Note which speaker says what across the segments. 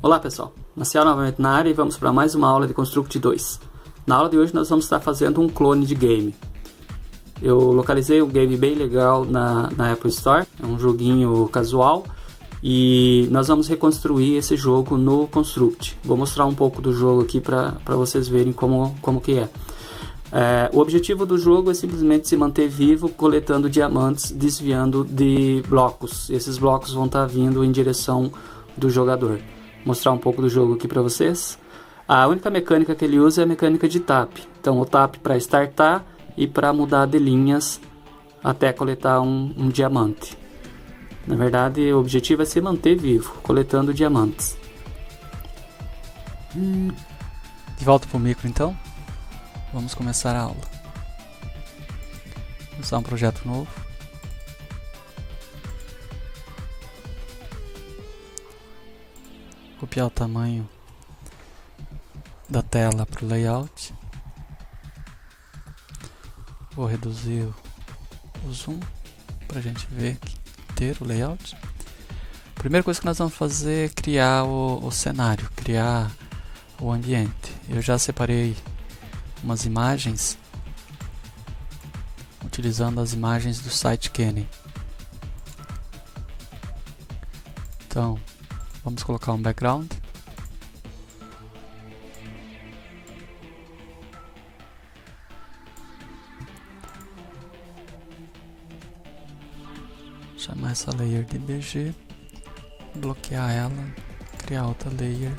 Speaker 1: Olá pessoal, Maciel novamente na área e vamos para mais uma aula de Construct 2. Na aula de hoje nós vamos estar fazendo um clone de game. Eu localizei um game bem legal na Apple Store, é um joguinho casual e nós vamos reconstruir esse jogo no Construct. Vou mostrar um pouco do jogo aqui para vocês verem como que é. O objetivo do jogo é simplesmente se manter vivo, coletando diamantes, desviando de blocos. Esses blocos vão estar vindo em direção do jogador. Mostrar um pouco do jogo aqui para vocês. A única mecânica que ele usa é a mecânica de tap. Então o tap para startar e para mudar de linhas até coletar um diamante. Na verdade o objetivo é se manter vivo, coletando diamantes.
Speaker 2: De volta para o micro então. Vamos começar a aula. Vou usar um projeto novo. Copiar o tamanho da tela para o layout. Vou reduzir o zoom para a gente ver ter o layout. A primeira coisa que nós vamos fazer é criar o cenário, criar o ambiente. Eu já separei umas imagens utilizando as imagens do site Kenney. Então vamos colocar um background. Chamar essa layer de BG, bloquear ela, criar outra layer,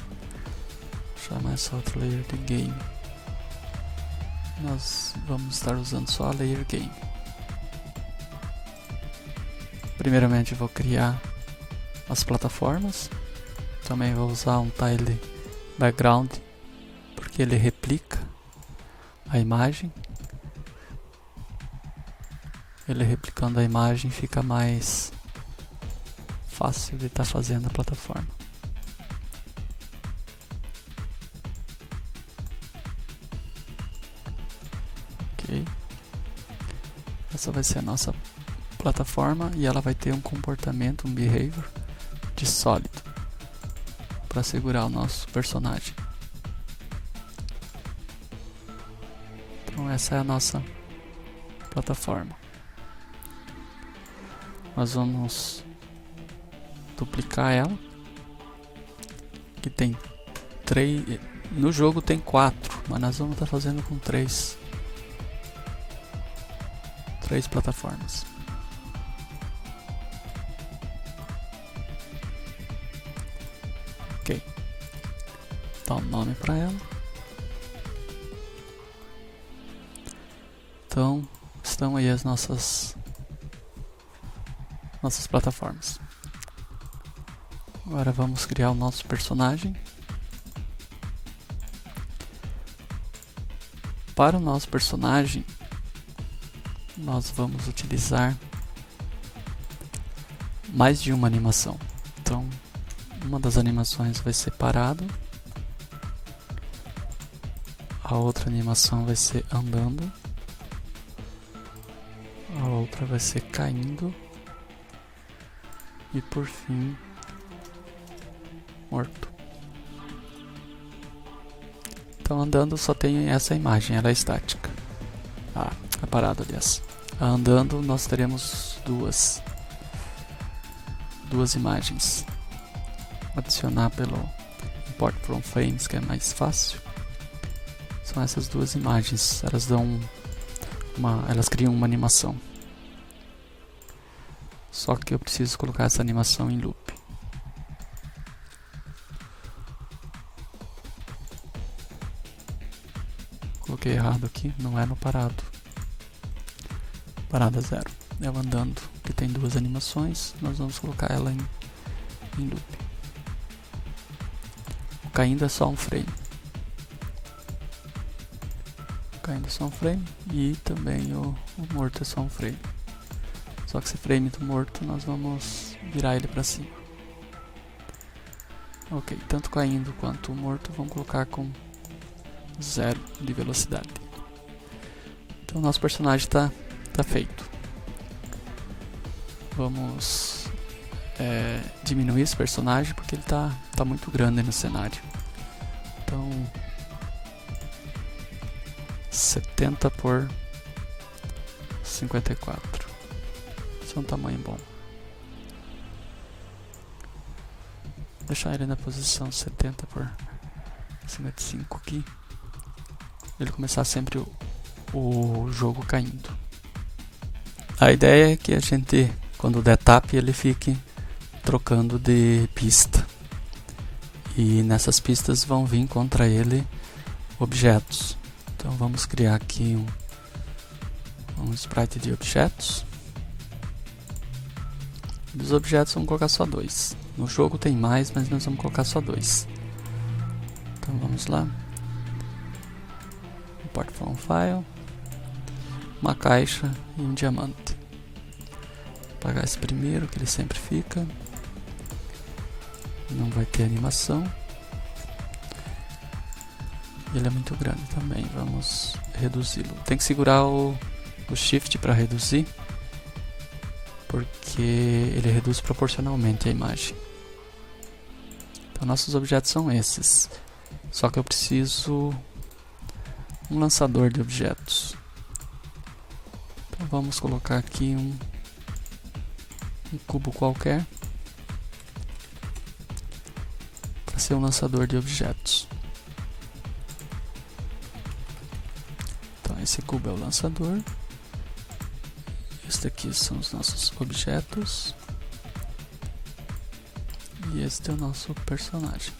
Speaker 2: chamar essa outra layer de game. Nós vamos estar usando só a layer game. Primeiramente vou criar as plataformas. Também vou usar um tile background porque ele replica a imagem. Ele replicando a imagem fica mais fácil de estar fazendo a plataforma. Ok. Essa vai ser a nossa plataforma e ela vai ter um comportamento, um behavior de sólido para segurar o nosso personagem. Então essa é a nossa plataforma. Nós vamos duplicar ela, que tem 3, no jogo tem 4, mas nós vamos estar fazendo com 3 plataformas. Ok, dá um nome para ela. Então estão aí as nossas plataformas. Agora vamos criar o nosso personagem. Para o nosso personagem, nós vamos utilizar mais de uma animação. Então, uma das animações vai ser parado, a outra animação vai ser andando, a outra vai ser caindo e por fim morto. Então andando só tem essa imagem, ela é estática. É parado, aliás. Andando nós teremos duas imagens. Adicionar pelo import from frames, que é mais fácil. São essas duas imagens, elas criam uma animação. Só que eu preciso colocar essa animação em loop. Coloquei errado aqui, não é no parado. Parada 0. É o andando, que tem duas animações, nós vamos colocar ela em loop. O caindo é só um frame. Caindo é só um frame e também o morto é só um frame. Só que esse frame do morto nós vamos virar ele para cima. Ok, tanto caindo quanto o morto vamos colocar com 0 de velocidade. Então nosso personagem está feito. Vamos diminuir esse personagem porque ele tá muito grande no cenário. Então 70 por 54. Esse é um tamanho bom. Vou deixar ele na posição 70 por 55 aqui. Ele começar sempre o jogo caindo. A ideia é que a gente, quando der tap, ele fique trocando de pista. E nessas pistas vão vir contra ele objetos. Então vamos criar aqui um sprite de objetos. Dos objetos vamos colocar só 2. No jogo tem mais, mas nós vamos colocar só 2. Então vamos lá. Import from file. Uma caixa e um diamante. Vou apagar esse primeiro, que ele sempre fica. Não vai ter animação. Ele é muito grande também. Vamos reduzi-lo. Tem que segurar o Shift para reduzir, porque ele reduz proporcionalmente a imagem. Então nossos objetos são esses. Só que eu preciso um lançador de objetos. Então vamos colocar aqui um cubo qualquer para ser um lançador de objetos. Então esse cubo é o lançador. Este aqui são os nossos objetos. E este é o nosso personagem.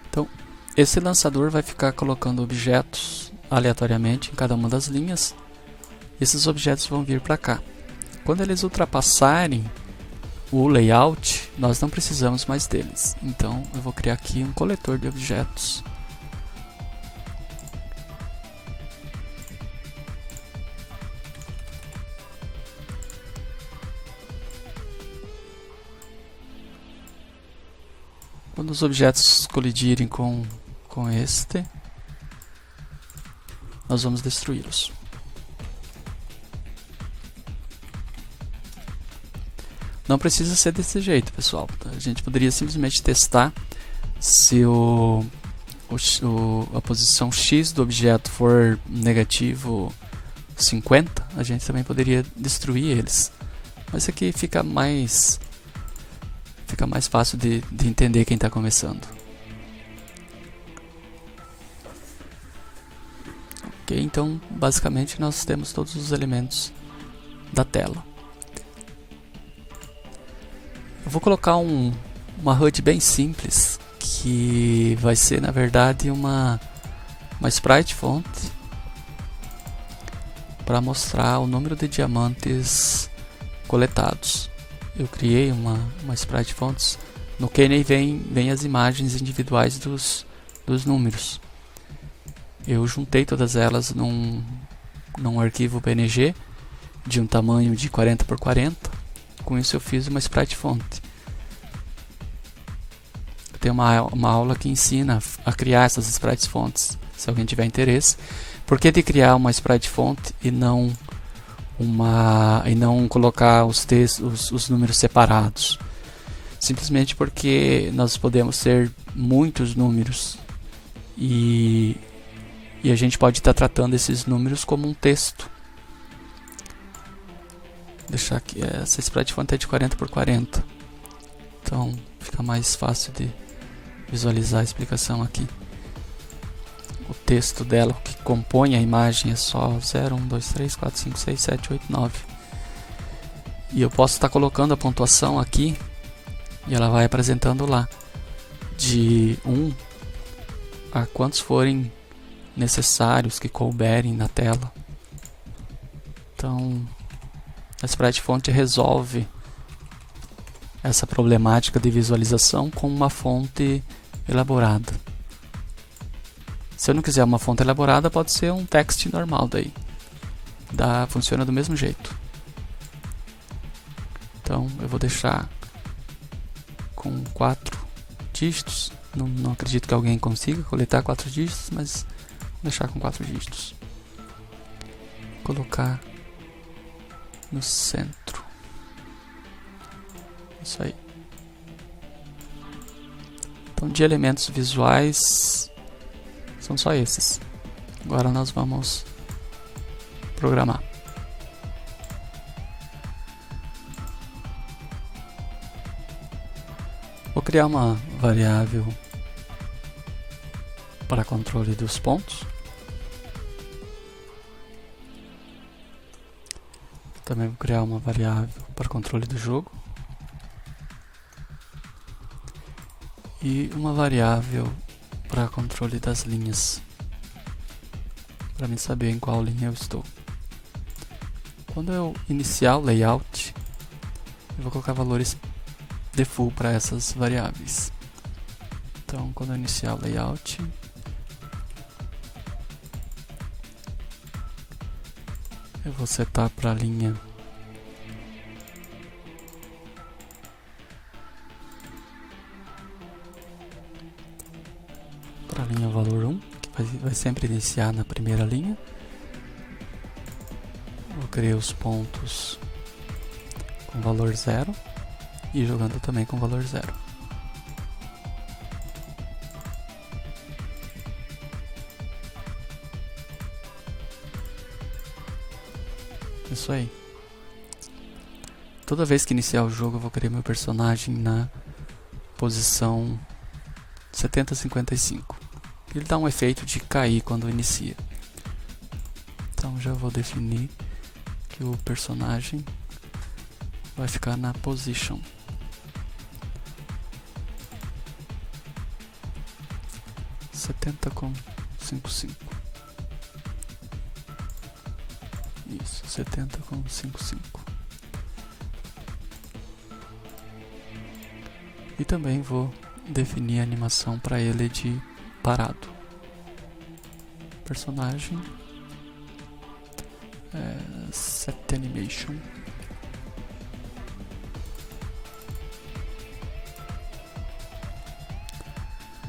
Speaker 2: Então, esse lançador vai ficar colocando objetos aleatoriamente em cada uma das linhas. Esses objetos vão vir para cá. Quando eles ultrapassarem o layout, nós não precisamos mais deles. Então, eu vou criar aqui um coletor de objetos. Quando os objetos colidirem com este, nós vamos destruí-los. Não precisa ser desse jeito, pessoal. A gente poderia simplesmente testar se a posição X do objeto for negativo 50, a gente também poderia destruir eles. Mas aqui fica mais fácil de entender quem está começando. Ok, então basicamente nós temos todos os elementos da tela. Eu vou colocar uma HUD bem simples, que vai ser na verdade uma sprite font para mostrar o número de diamantes coletados. Eu criei uma sprite fonts. No Kenney vem as imagens individuais dos números. Eu juntei todas elas num arquivo PNG de um tamanho de 40 por 40. Com isso eu fiz uma sprite font. Tem uma aula que ensina a criar essas sprites fonts, se alguém tiver interesse. Por que de criar uma sprite font e não colocar os números separados? Simplesmente porque nós podemos ter muitos números e a gente pode estar tratando esses números como um texto. Vou deixar aqui, essa sprite font é de 40 por 40, então fica mais fácil de visualizar a explicação aqui. O texto dela, que compõe a imagem, é só 0, 1, 2, 3, 4, 5, 6, 7, 8, 9. E eu posso estar colocando a pontuação aqui e ela vai apresentando lá de 1 a quantos forem necessários que couberem na tela. Então a sprite font resolve essa problemática de visualização com uma fonte elaborada. Se eu não quiser uma fonte elaborada, pode ser um text normal daí. Funciona do mesmo jeito. Então eu vou deixar com 4 dígitos. Não acredito que alguém consiga coletar 4 dígitos, mas vou deixar com 4 dígitos. Colocar no centro. Isso aí. Então, de elementos visuais, são só esses. Agora nós vamos programar. Vou criar uma variável para controle dos pontos. Também vou criar uma variável para controle do jogo. E uma variável para controle das linhas, para mim saber em qual linha eu estou. Quando eu iniciar o layout, eu vou colocar valores default para essas variáveis. Então, quando eu iniciar o layout, eu vou setar para a linha valor 1, que vai sempre iniciar na primeira linha. Vou criar os pontos com valor 0 e jogando também com valor 0. Isso aí. Toda vez que iniciar o jogo eu vou criar meu personagem na posição 70-55. Ele dá um efeito de cair quando inicia. Então já vou definir que o personagem vai ficar na position 70,55. Isso, 70,55. E também vou definir a animação para ele de parado. Personagem set animation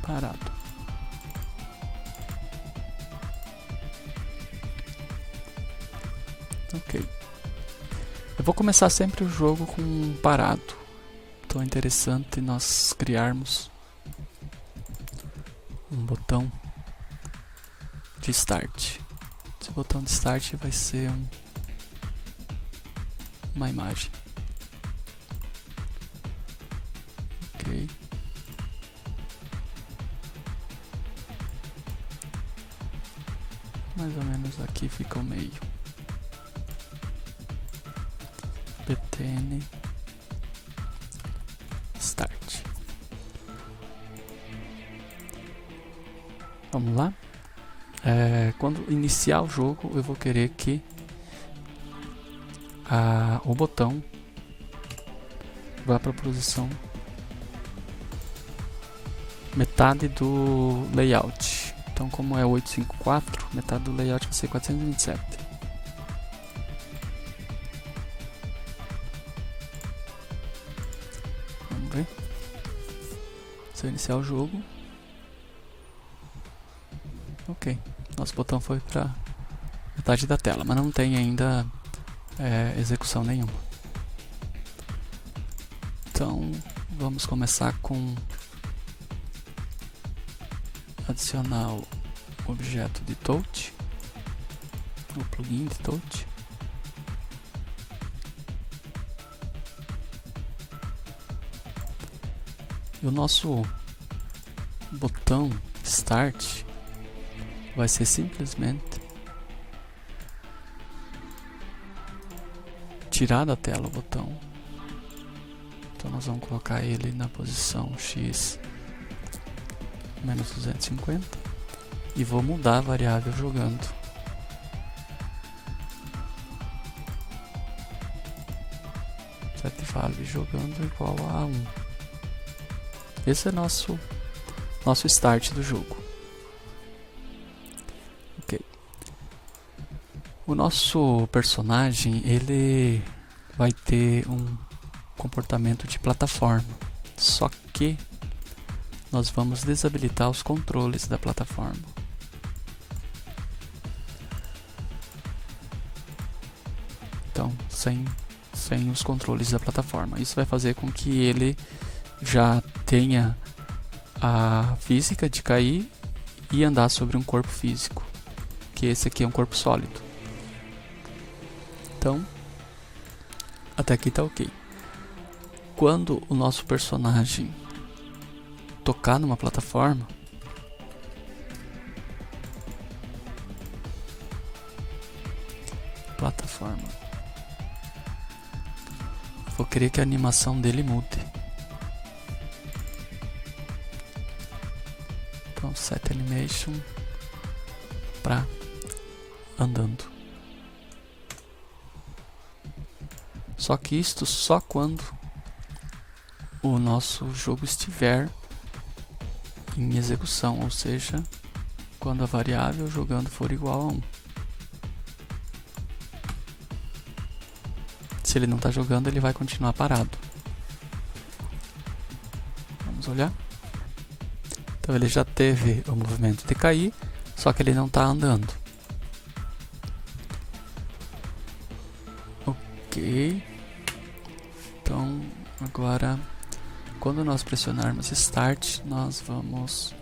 Speaker 2: parado. Ok. Eu vou começar sempre o jogo com um parado. Então é interessante nós criarmos um botão de start. Esse botão de start vai ser uma imagem. Ok. Mais ou menos aqui fica o meio. btn start. Vamos lá. Quando iniciar o jogo, eu vou querer que o botão vá para a posição metade do layout. Então, como é 854, metade do layout vai ser 427. Vamos ver. Se eu iniciar o jogo. Ok, nosso botão foi para metade da tela, mas não tem ainda execução nenhuma. Então vamos começar com adicionar o objeto de touch, o plugin de touch. E o nosso botão start vai ser simplesmente tirar da tela o botão. Então nós vamos colocar ele na posição x menos 250 e vou mudar a variável jogando. SetValue jogando igual a 1. Esse é nosso start do jogo. O nosso personagem, ele vai ter um comportamento de plataforma, só que nós vamos desabilitar os controles da plataforma. então sem os controles da plataforma. Isso vai fazer com que ele já tenha a física de cair e andar sobre um corpo físico, que esse aqui é um corpo sólido. Então, até aqui tá ok. Quando o nosso personagem tocar numa plataforma, vou querer que a animação dele mude. Então, set animation para andando. Só que isto só quando o nosso jogo estiver em execução, ou seja, quando a variável jogando for igual a 1. Se ele não está jogando, ele vai continuar parado. Vamos olhar. Então ele já teve o movimento de cair, só que ele não está andando. Ok. Então agora, quando nós pressionarmos Start, nós vamos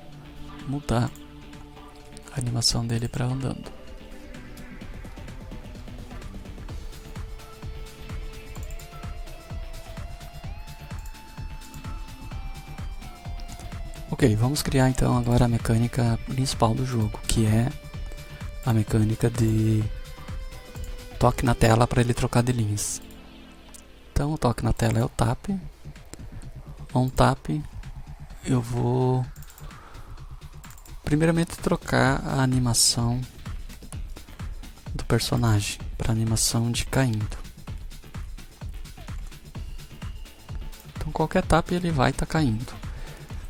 Speaker 2: mudar a animação dele para andando. Ok, vamos criar então agora a mecânica principal do jogo, que é a mecânica de toque na tela para ele trocar de linhas. Então o toque na tela é o tap. On tap eu vou primeiramente trocar a animação do personagem para animação de caindo. Então qualquer tap ele vai estar caindo.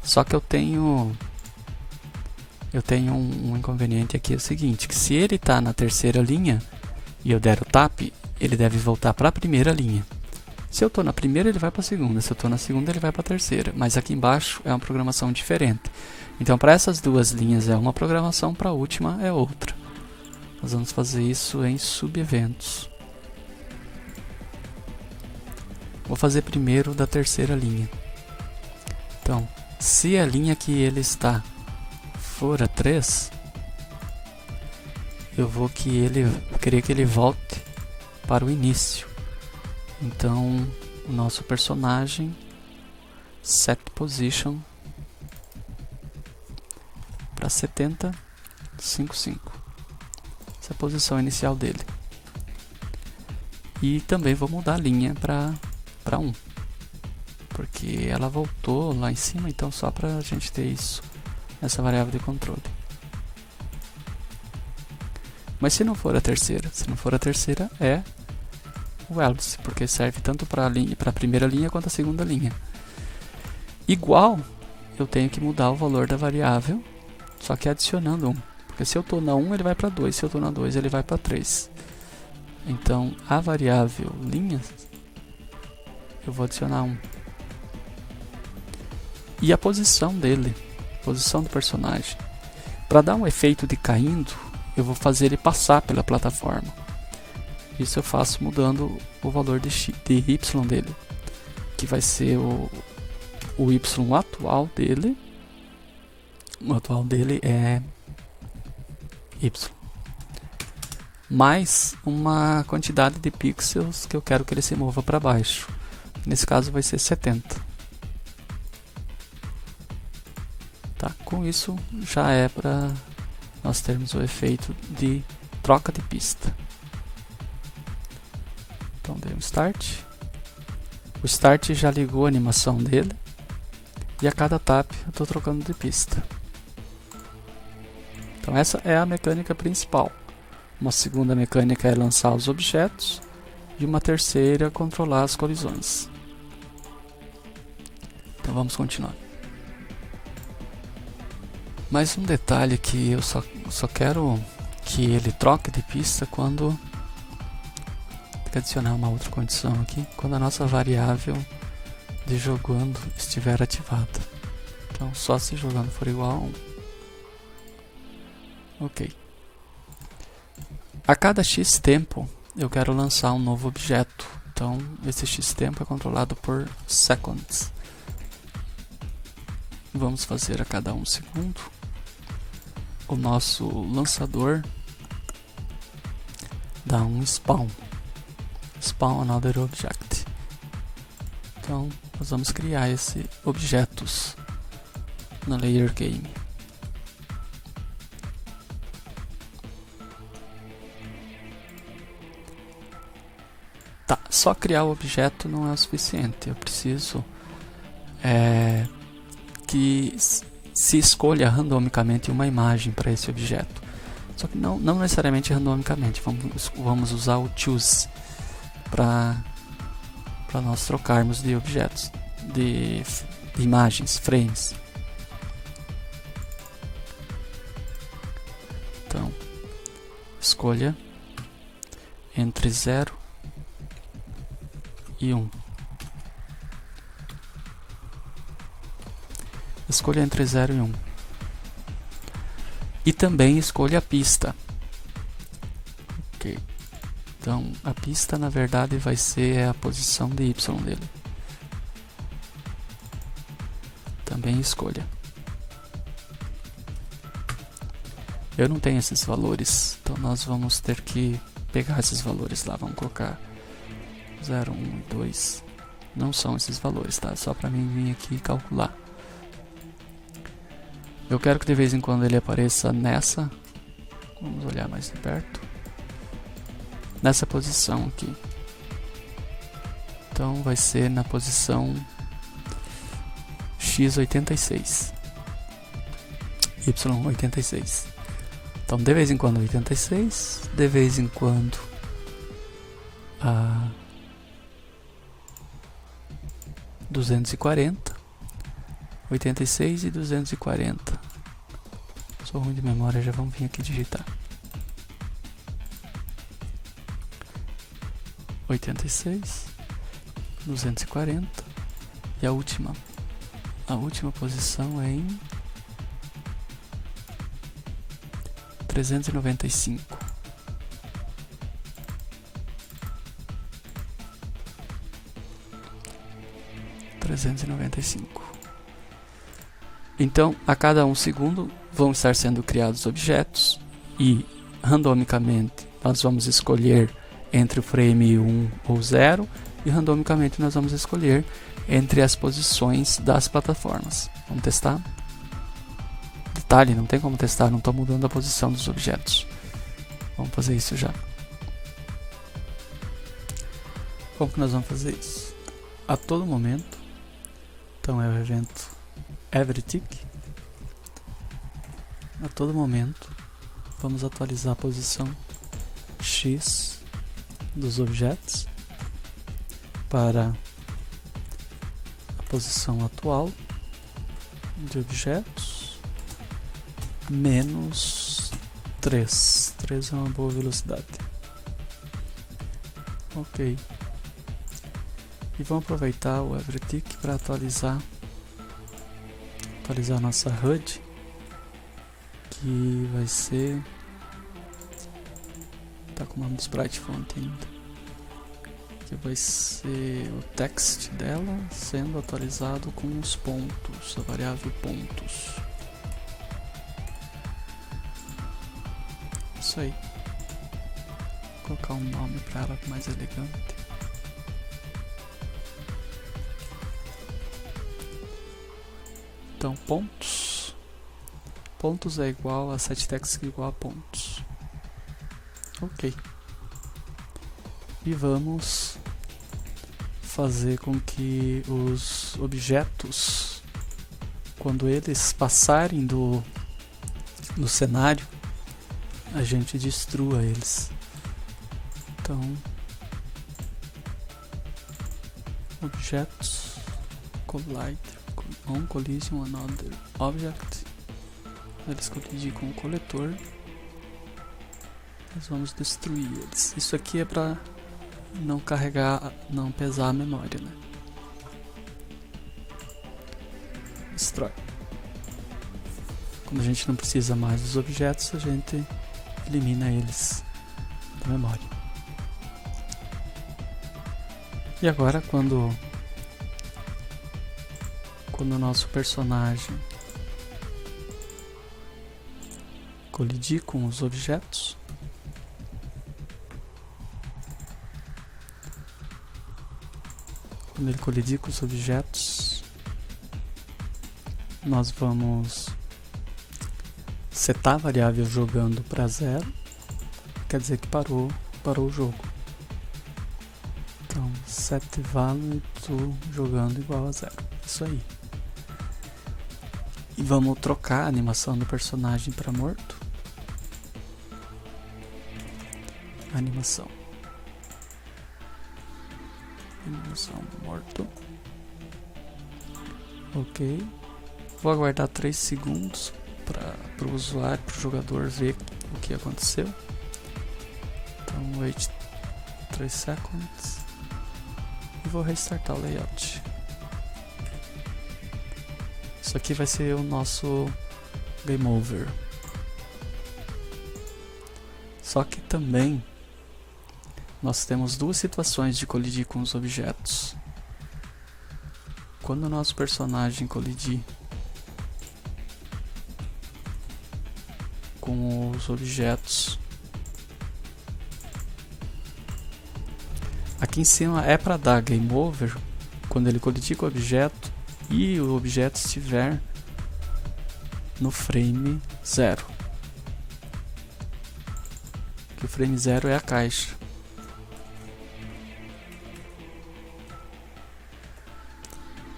Speaker 2: Só que eu tenho um inconveniente aqui, é o seguinte, que se ele está na terceira linha e eu der o tap, ele deve voltar para a primeira linha. Se eu estou na primeira, ele vai para a segunda, se eu estou na segunda, ele vai para a terceira, mas aqui embaixo é uma programação diferente. Então para essas duas linhas é uma programação, para a última é outra. Nós vamos fazer isso em subeventos. Vou fazer primeiro da terceira linha. Então, se a linha que ele está for a 3, eu vou querer que ele volte para o início. Então, o nosso personagem set position para 70, 55. Essa é a posição inicial dele. E também vou mudar a linha para 1. Porque ela voltou lá em cima, então só para a gente ter isso nessa variável de controle. Mas se não for a terceira, é o else, porque serve tanto para a primeira linha quanto a segunda linha. Igual, eu tenho que mudar o valor da variável, só que adicionando 1. Porque se eu estou na 1, ele vai para 2, se eu estou na 2, ele vai para 3. Então, a variável linhas, eu vou adicionar 1. E a posição dele, posição do personagem. Para dar um efeito de caindo, eu vou fazer ele passar pela plataforma. Isso eu faço mudando o valor de y dele, que vai ser o y atual dele. O atual dele é y, mais uma quantidade de pixels que eu quero que ele se mova para baixo. Nesse caso vai ser 70. Tá, com isso já é para nós termos o efeito de troca de pista. Então dei um start. O start já ligou a animação dele. E a cada tap eu estou trocando de pista. Então essa é a mecânica principal. Uma segunda mecânica é lançar os objetos. E uma terceira, controlar as colisões. Então vamos continuar. Mais um detalhe que eu só quero que ele troque de pista quando... Tem que adicionar uma outra condição aqui. Quando a nossa variável de jogando estiver ativada. Então só se jogando for igual a 1. Ok. A cada X tempo eu quero lançar um novo objeto. Então esse x-tempo é controlado por seconds. Vamos fazer a cada 1 segundo. O nosso lançador dá um spawn another object. Então nós vamos criar esse objetos na layer game. Tá, só criar o objeto não é o suficiente. Eu preciso que se escolha randomicamente uma imagem para esse objeto. Só que não necessariamente randomicamente. Vamos usar o choose para nós trocarmos de objetos, de imagens, frames. Então, escolha entre 0 e 1. Escolha entre 0 e 1. E também escolha a pista. Ok. Então, a pista na verdade vai ser a posição de Y dele. Também escolha. Eu não tenho esses valores, então nós vamos ter que pegar esses valores lá. Vamos colocar 0, 1 e 2. Não são esses valores, tá? Só para mim vir aqui e calcular. Eu quero que de vez em quando ele apareça nessa. Vamos olhar mais de perto. Nessa posição aqui. Então vai ser na posição x86. y86. Então de vez em quando 86, de vez em quando 240, 86 e 240. Sou ruim de memória, já vamos vir aqui digitar. 86, 240 e a última posição é em 395. Então, a cada 1 segundo vão estar sendo criados objetos e randomicamente nós vamos escolher entre o frame 1 ou 0 e randomicamente nós vamos escolher entre as posições das plataformas. Vamos testar? Detalhe, não tem como testar, não estou mudando a posição dos objetos. Vamos fazer isso já. Como que nós vamos fazer isso? A todo momento, então é o evento everyTick. A todo momento vamos atualizar a posição X dos objetos para a posição atual de objetos menos 3. 3 é uma boa velocidade. Ok. E vamos aproveitar o everyTick para atualizar a nossa HUD, que vai ser, tá com o nome do sprite font ainda, que vai ser o text dela sendo atualizado com os pontos, a variável pontos. Isso aí. Vou colocar um nome para ela mais elegante. Então, pontos é igual a setText igual a pontos. Ok. E vamos fazer com que os objetos, quando eles passarem do cenário, a gente destrua eles. Então, objetos collide on collision another object. Eles colidem com o coletor, nós vamos destruir eles. Isso aqui é para não carregar, não pesar a memória, né? Destrói. Quando a gente não precisa mais dos objetos, a gente elimina eles da memória. E agora quando o nosso personagem colidir com os objetos, quando ele colidir com os objetos, nós vamos setar a variável jogando para 0, quer dizer que parou o jogo. Então set value to jogando igual a 0, isso aí. E vamos trocar a animação do personagem para morto. Animação morto. Ok. Vou aguardar 3 segundos para o usuário, para o jogador ver o que aconteceu. Então wait 3 seconds e vou restartar o layout. Isso aqui vai ser o nosso game over. Só que também nós temos duas situações de colidir com os objetos. Quando o nosso personagem colidir com os objetos, aqui em cima é para dar game over quando ele colidir com o objeto e o objeto estiver no frame 0. Que o frame 0 é a caixa.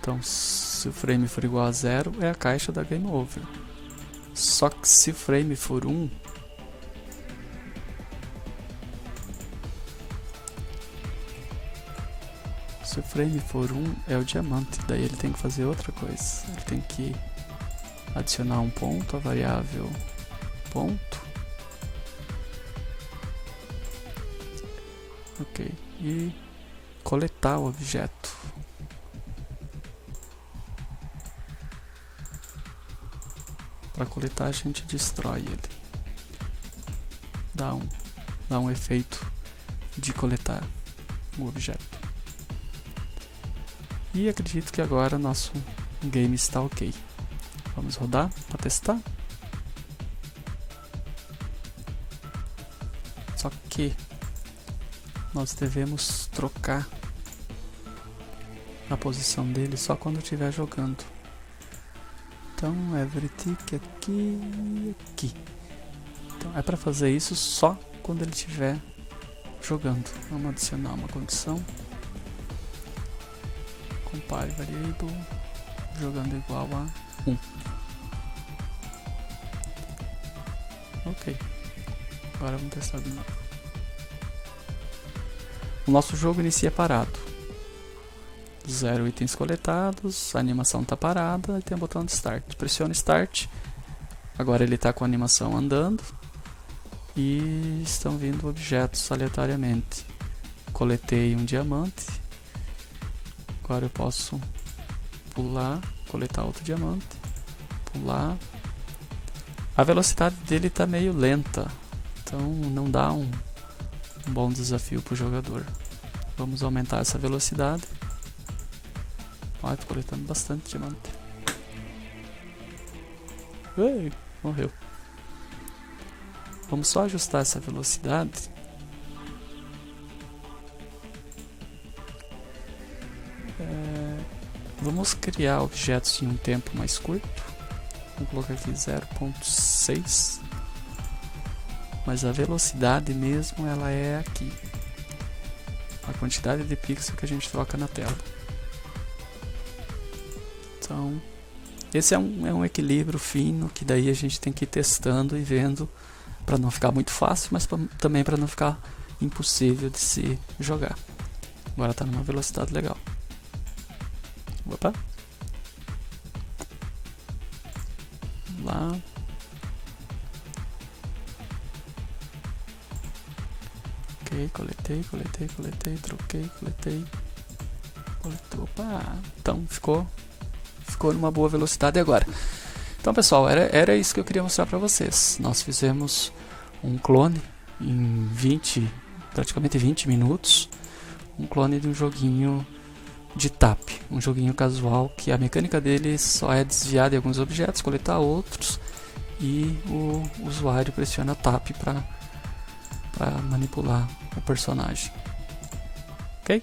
Speaker 2: Então, se o frame for igual a 0, é a caixa da game over. Só que se o frame for 1, é o diamante. Daí ele tem que fazer outra coisa. Ele tem que adicionar um ponto, a variável ponto. Ok. E coletar o objeto. Para coletar a gente destrói ele. Dá um efeito de coletar o objeto. E acredito que agora nosso game está ok. Vamos rodar para testar. Só que nós devemos trocar a posição dele só quando estiver jogando. Então, every tick aqui e aqui. Então, é para fazer isso só quando ele estiver jogando. Vamos adicionar uma condição. Compare variable jogando igual a 1. Ok. Agora vamos testar de novo. O nosso jogo inicia parado. 0 itens coletados, a animação está parada e tem o botão de Start. Pressiona Start. Agora ele está com a animação andando e estão vindo objetos aleatoriamente. Coletei um diamante. Agora eu posso pular, coletar outro diamante, pular. A velocidade dele está meio lenta, então não dá um bom desafio para o jogador. Vamos aumentar essa velocidade. Olha, tô coletando bastante diamante. Ei, morreu. Vamos só ajustar essa velocidade. Vamos criar objetos em um tempo mais curto. Vamos colocar aqui 0.6. Mas a velocidade mesmo ela é aqui. A quantidade de pixels que a gente troca na tela. Então, esse é um equilíbrio fino que daí a gente tem que ir testando e vendo para não ficar muito fácil, mas também para não ficar impossível de se jogar. Agora está numa velocidade legal. Opa. Vamos lá. Ok, coletei, troquei, coletei. Opa. Então ficou numa boa velocidade agora. Então pessoal, era isso que eu queria mostrar para vocês. Nós fizemos um clone em praticamente 20 minutos. um clone de um joguinho de tap, um joguinho casual que a mecânica dele só é desviar de alguns objetos, coletar outros, e o usuário pressiona tap para manipular o personagem. Ok?